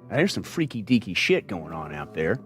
There's some freaky deaky shit going on out there.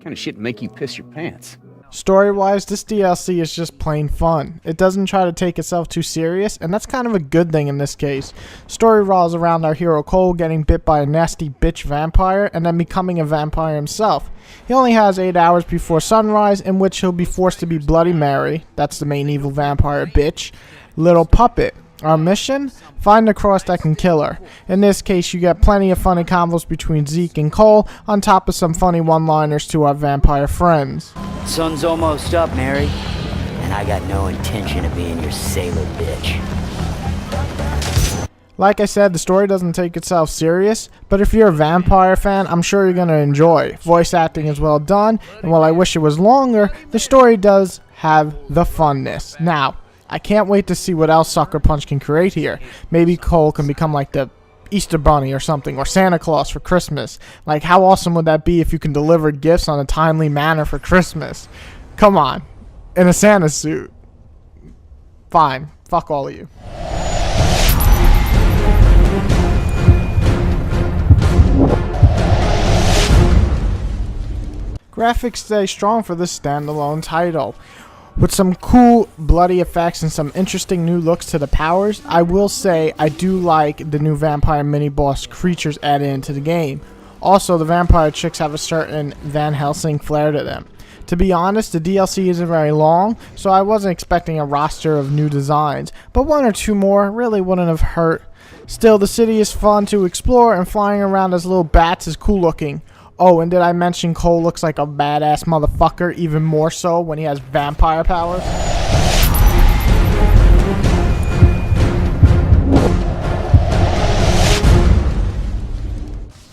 Kind of shit to make you piss your pants. Story-wise, this DLC is just plain fun. It doesn't try to take itself too serious, and that's kind of a good thing in this case. Story revolves around our hero Cole getting bit by a nasty bitch vampire and then becoming a vampire himself. He only has 8 hours before sunrise, in which he'll be forced to be Bloody Mary, that's the main evil vampire bitch, Little Puppet. Our mission? Find the cross that can kill her. In this case, you get plenty of funny combos between Zeke and Cole, on top of some funny one-liners to our vampire friends. Sun's almost up, Mary, and I got no intention of being your sailor bitch. Like I said, the story doesn't take itself serious, but if you're a vampire fan, I'm sure you're going to enjoy. Voice acting is well done, and while I wish it was longer, the story does have the funness. Now, I can't wait to see what else Sucker Punch can create here. Maybe Cole can become like the Easter Bunny or something, or Santa Claus for Christmas. Like, how awesome would that be if you can deliver gifts on a timely manner for Christmas? Come on, in a Santa suit. Fine, fuck all of you. Graphics stay strong for this standalone title. With some cool bloody effects and some interesting new looks to the powers, I will say I do like the new vampire mini-boss creatures added into the game. Also, the vampire chicks have a certain Van Helsing flair to them. To be honest, the DLC isn't very long, so I wasn't expecting a roster of new designs, but one or two more really wouldn't have hurt. Still, the city is fun to explore, and flying around as little bats is cool looking. Oh, and did I mention Cole looks like a badass motherfucker, even more so when he has vampire powers?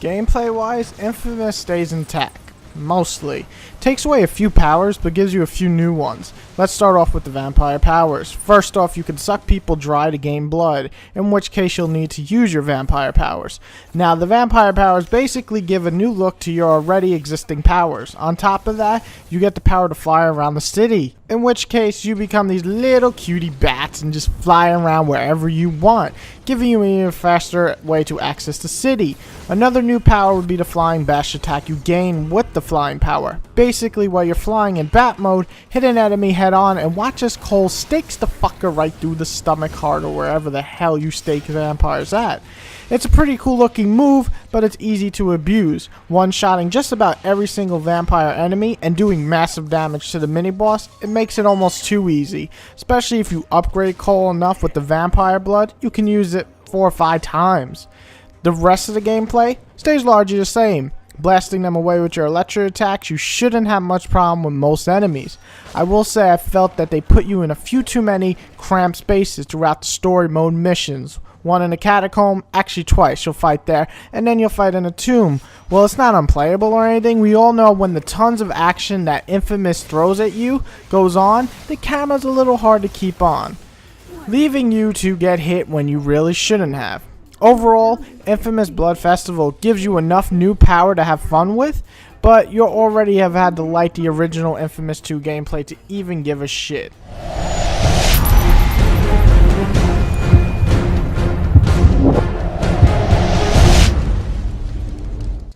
Gameplay-wise, Infamous stays intact. Mostly. Takes away a few powers, but gives you a few new ones. Let's start off with the vampire powers. First off, you can suck people dry to gain blood, in which case you'll need to use your vampire powers. Now, the vampire powers basically give a new look to your already existing powers. On top of that, you get the power to fly around the city, in which case you become these little cutie bats and just fly around wherever you want, giving you an even faster way to access the city. Another new power would be the flying bash attack you gain with the flying power. Basically, while you're flying in bat mode, hit an enemy head on and watch as Cole stakes the fucker right through the stomach, heart, or wherever the hell you stake vampires at. It's a pretty cool looking move, but it's easy to abuse, one-shotting just about every single vampire enemy and doing massive damage to the mini-boss. It makes it almost too easy, especially if you upgrade Cole enough with the vampire blood, you can use it 4 or 5 times. The rest of the gameplay stays largely the same. Blasting them away with your electric attacks, you shouldn't have much problem with most enemies. I will say I felt that they put you in a few too many cramped spaces throughout the story mode missions. One in a catacomb, actually twice, you'll fight there, and then you'll fight in a tomb. Well, it's not unplayable or anything. We all know when the tons of action that Infamous throws at you goes on, the camera's a little hard to keep on, leaving you to get hit when you really shouldn't have. Overall, Infamous Blood Festival gives you enough new power to have fun with, but you already have had to like the original Infamous 2 gameplay to even give a shit.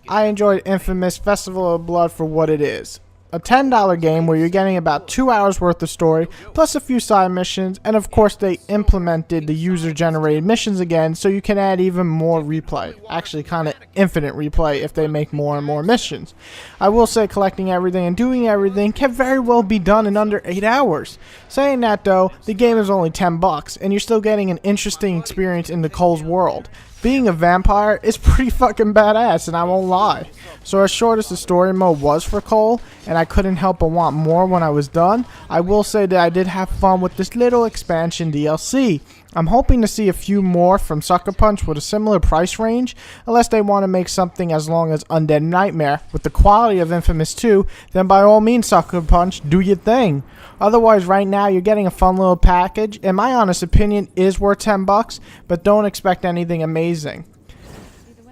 I enjoyed Infamous Festival of Blood for what it is. A $10 game where you're getting about 2 hours worth of story, plus a few side missions, and of course they implemented the user-generated missions again, so you can add even more replay. Actually, kind of infinite replay if they make more and more missions. I will say collecting everything and doing everything can very well be done in under 8 hours. Saying that though, the game is only $10, and you're still getting an interesting experience in the Cole's world. Being a vampire is pretty fucking badass, and I won't lie. So as short as the story mode was for Cole, and I couldn't help but want more when I was done, I will say that I did have fun with this little expansion DLC. I'm hoping to see a few more from Sucker Punch with a similar price range, unless they want to make something as long as Undead Nightmare with the quality of Infamous 2, then by all means Sucker Punch, do your thing. Otherwise, right now you're getting a fun little package. In my honest opinion, is worth $10, but don't expect anything amazing.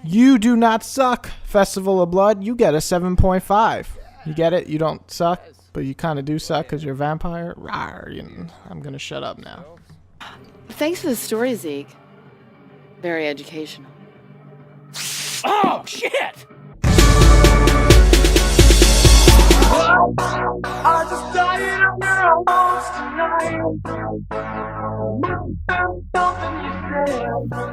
You do not suck, Festival of Blood. You get a 7.5. You get it? You don't suck, but you kind of do suck because you're a vampire. Rawr, I'm gonna shut up now. Thanks for the story, Zeke. Very educational. Oh, shit! I just died of your arms tonight. Something you said.